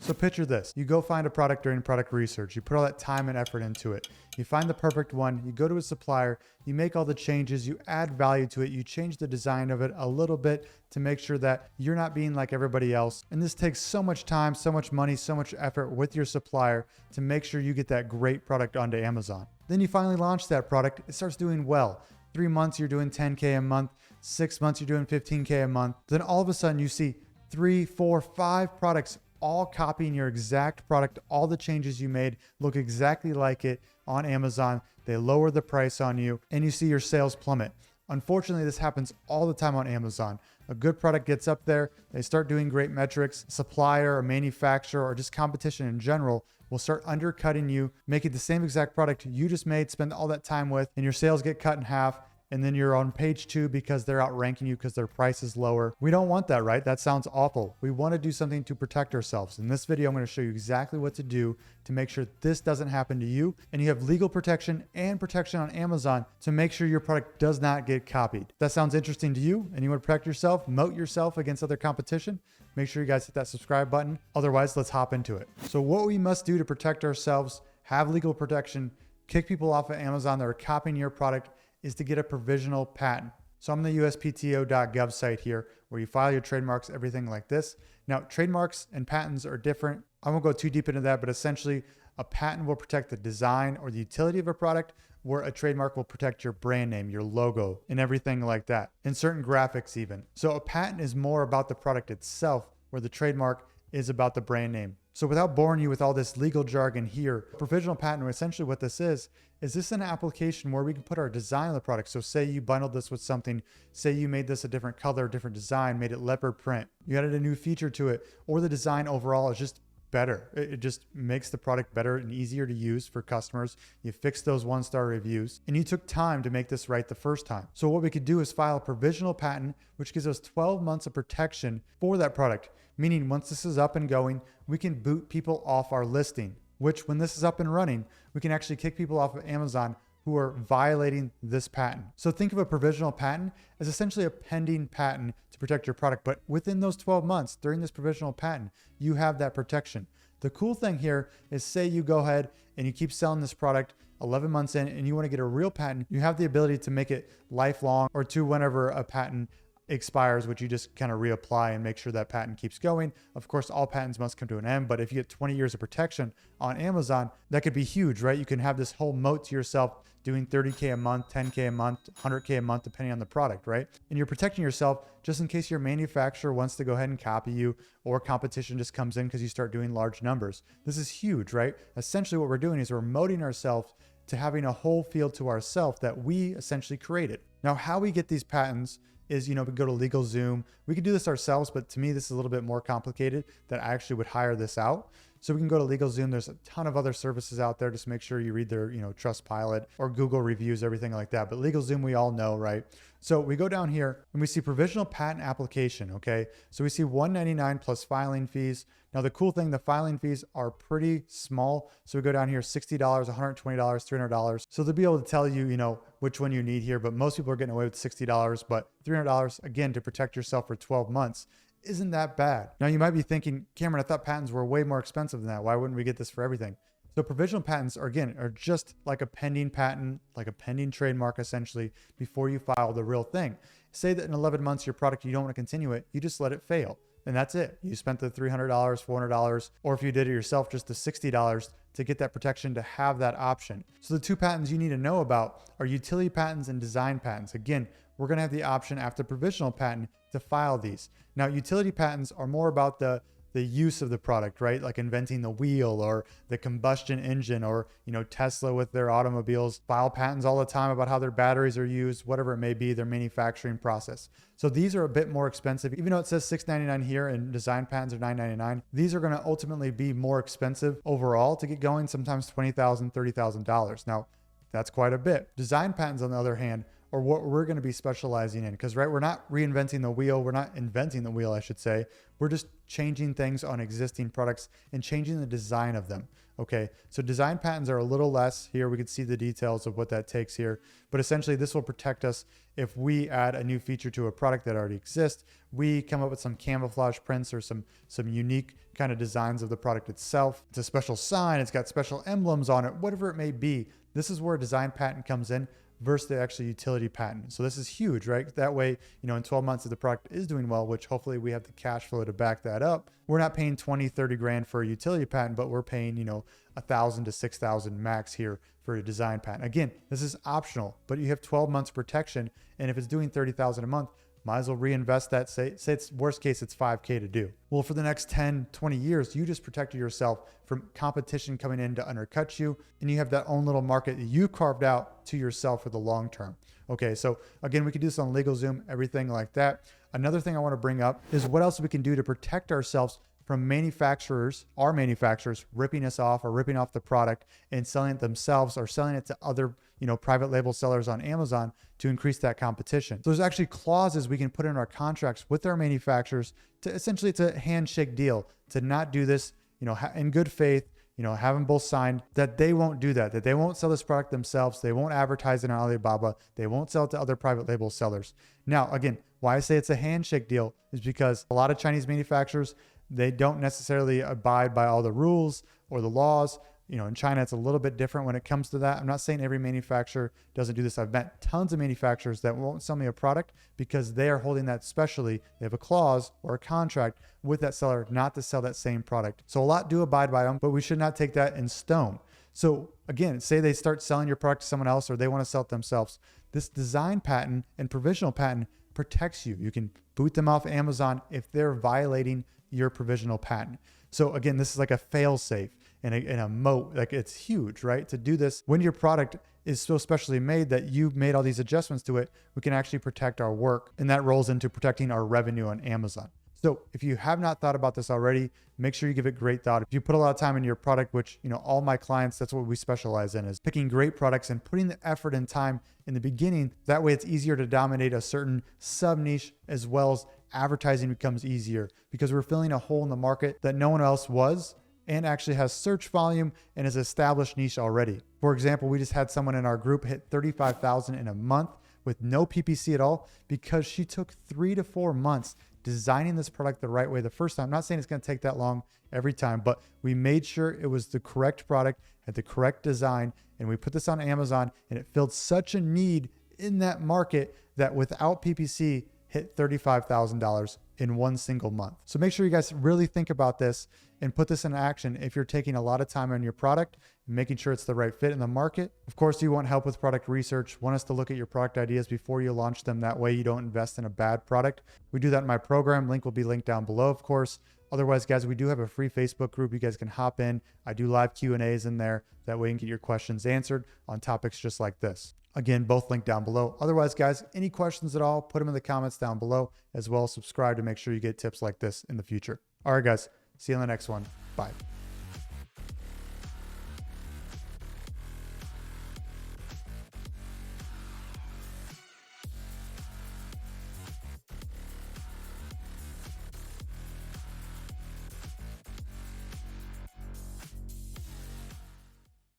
So picture this. You go find a product during product research. You put all that time and effort into it. You find the perfect one. You go to a supplier. You make all the changes. You add value to it. You change the design of it a little bit to make sure that you're not being like everybody else. And this takes so much time, so much money, so much effort with your supplier to make sure you get that great product onto Amazon. Then you finally launch that product. It starts doing well. 3 months, you're doing 10K a month. 6 months, you're doing 15K a month. Then all of a sudden you see 3, 4, 5 products all copying your exact product. All the changes you made look exactly like it on Amazon. They lower the price on you and you see your sales plummet. Unfortunately, this happens all the time on Amazon. A good product gets up there, they start doing great metrics. Supplier or manufacturer or just competition in general will start undercutting you, making the same exact product you just made, spend all that time with, and your sales get cut in half. And then you're on page 2 because they're outranking you because their price is lower. We don't want that, right? That sounds awful. We want to do something to protect ourselves. In this video, I'm going to show you exactly what to do to make sure this doesn't happen to you. And you have legal protection and protection on Amazon to make sure your product does not get copied. If that sounds interesting to you and you want to protect yourself, moat yourself against other competition, make sure you guys hit that subscribe button. Otherwise, let's hop into it. So what we must do to protect ourselves, have legal protection, kick people off of Amazon that are copying your product, is to get a provisional patent. So I'm on the uspto.gov site here where you file your trademarks, everything like this. Now, trademarks and patents are different. I won't go too deep into that, but essentially a patent will protect the design or the utility of a product, where a trademark will protect your brand name, your logo, and everything like that, and certain graphics even. So a patent is more about the product itself, where the trademark is about the brand name. So without boring you with all this legal jargon here, provisional patent, essentially what this is this an application where we can put our design on the product. So say you bundled this with something, say you made this a different color, different design, made it leopard print, you added a new feature to it, or the design overall is just better. It just makes the product better and easier to use for customers. You fixed those 1-star reviews and you took time to make this right the first time. So what we could do is file a provisional patent, which gives us 12 months of protection for that product. Meaning once this is up and going, we can boot people off our listing, which when this is up and running, we can actually kick people off of Amazon who are violating this patent. So think of a provisional patent as essentially a pending patent to protect your product. But within those 12 months during this provisional patent, you have that protection. The cool thing here is, say you go ahead and you keep selling this product 11 months in and you want to get a real patent, you have the ability to make it lifelong, or to whenever a patent expires, which you just kind of reapply and make sure that patent keeps going. Of course, all patents must come to an end, but if you get 20 years of protection on Amazon, that could be huge, right? You can have this whole moat to yourself, doing 30K a month, 10K a month, 100K a month, depending on the product, right? And you're protecting yourself just in case your manufacturer wants to go ahead and copy you, or competition just comes in because you start doing large numbers. This is huge, right? Essentially what we're doing is we're moating ourselves to having a whole field to ourselves that we essentially created. Now, how we get these patents is, we go to LegalZoom. We could do this ourselves, but to me, this is a little bit more complicated, that I actually would hire this out. So we can go to LegalZoom. There's a ton of other services out there. Just make sure you read their, Trustpilot or Google reviews, everything like that. But LegalZoom, we all know, right? So we go down here and we see provisional patent application. Okay. So we see $199 plus filing fees. Now the cool thing, the filing fees are pretty small. So we go down here, $60, $120, $300. So they'll be able to tell you, which one you need here, but most people are getting away with $60, but $300, again, to protect yourself for 12 months. Isn't that bad? Now you might be thinking, Cameron, I thought patents were way more expensive than that. Why wouldn't we get this for everything? So provisional patents are just like a pending patent, like a pending trademark, essentially, before you file the real thing. Say that in 11 months, your product, you don't want to continue it, you just let it fail. And that's it. You spent the $300, $400, or if you did it yourself, just the $60 to get that protection, to have that option. So the 2 patents you need to know about are utility patents and design patents. Again, we're going to have the option after provisional patent to file these. Now, utility patents are more about the use of the product, right? Like inventing the wheel or the combustion engine, or, Tesla with their automobiles file patents all the time about how their batteries are used, whatever it may be, their manufacturing process. So these are a bit more expensive. Even though it says $699 here and design patents are $999, these are going to ultimately be more expensive overall to get going, sometimes $20,000, $30,000. Now, that's quite a bit. Design patents, on the other hand, or what we're going to be specializing in. Because, right, we're not reinventing the wheel. We're not inventing the wheel, I should say. We're just changing things on existing products and changing the design of them. Okay, so design patents are a little less here. We can see the details of what that takes here, but essentially this will protect us if we add a new feature to a product that already exists. We come up with some camouflage prints or some unique kind of designs of the product itself. It's a special sign, it's got special emblems on it, whatever it may be. This is where a design patent comes in versus the actual utility patent. So this is huge, right? That way, in 12 months, if the product is doing well, which hopefully we have the cash flow to back that up, we're not paying 20, 30 grand for a utility patent, but we're paying, 1,000 to 6,000 max here for a design patent. Again, this is optional, but you have 12 months protection. And if it's doing 30,000 a month, might as well reinvest that. Say it's worst case, it's 5K to do. Well, for the next 10, 20 years, you just protected yourself from competition coming in to undercut you. And you have that own little market that you carved out to yourself for the long term. Okay, so again, we can do this on LegalZoom, everything like that. Another thing I want to bring up is what else we can do to protect ourselves from our manufacturers ripping us off or ripping off the product and selling it themselves or selling it to other, private label sellers on Amazon to increase that competition. So there's actually clauses we can put in our contracts with our manufacturers to essentially, it's a handshake deal to not do this, in good faith, have them both signed that they won't do that they won't sell this product themselves. They won't advertise it on Alibaba. They won't sell it to other private label sellers. Now, again, why I say it's a handshake deal is because a lot of Chinese manufacturers, they don't necessarily abide by all the rules or the laws. In China, it's a little bit different when it comes to that. I'm not saying every manufacturer doesn't do this. I've met tons of manufacturers that won't sell me a product because they are holding that specially. They have a clause or a contract with that seller not to sell that same product. So a lot do abide by them, but we should not take that in stone. So again, say they start selling your product to someone else or they want to sell it themselves. This design patent and provisional patent protects you. You can boot them off Amazon if they're violating your provisional patent. So again, this is like a fail safe and a moat. Like, it's huge, right? To do this when your product is so specially made that you've made all these adjustments to it, we can actually protect our work, and that rolls into protecting our revenue on Amazon. So if you have not thought about this already, make sure you give it great thought. If you put a lot of time in your product, which, all my clients, that's what we specialize in, is picking great products and putting the effort and time in the beginning. That way it's easier to dominate a certain sub niche, as well as advertising becomes easier because we're filling a hole in the market that no one else was and actually has search volume and is established niche already. For example, we just had someone in our group hit 35,000 in a month with no PPC at all because she took 3 to 4 months designing this product the right way the first time. I'm not saying it's going to take that long every time, but we made sure it was the correct product, had the correct design, and we put this on Amazon, and it filled such a need in that market that without PPC hit $35,000 in one single month. So make sure you guys really think about this and put this in action if you're taking a lot of time on your product, making sure it's the right fit in the market. Of course, you want help with product research, want us to look at your product ideas before you launch them. That way you don't invest in a bad product. We do that in my program. Link will be linked down below, of course. Otherwise, guys, we do have a free Facebook group. You guys can hop in. I do live Q&As in there. That way you can get your questions answered on topics just like this. Again, both linked down below. Otherwise, guys, any questions at all, put them in the comments down below, as well as subscribe to make sure you get tips like this in the future. All right, guys, see you in the next one. Bye.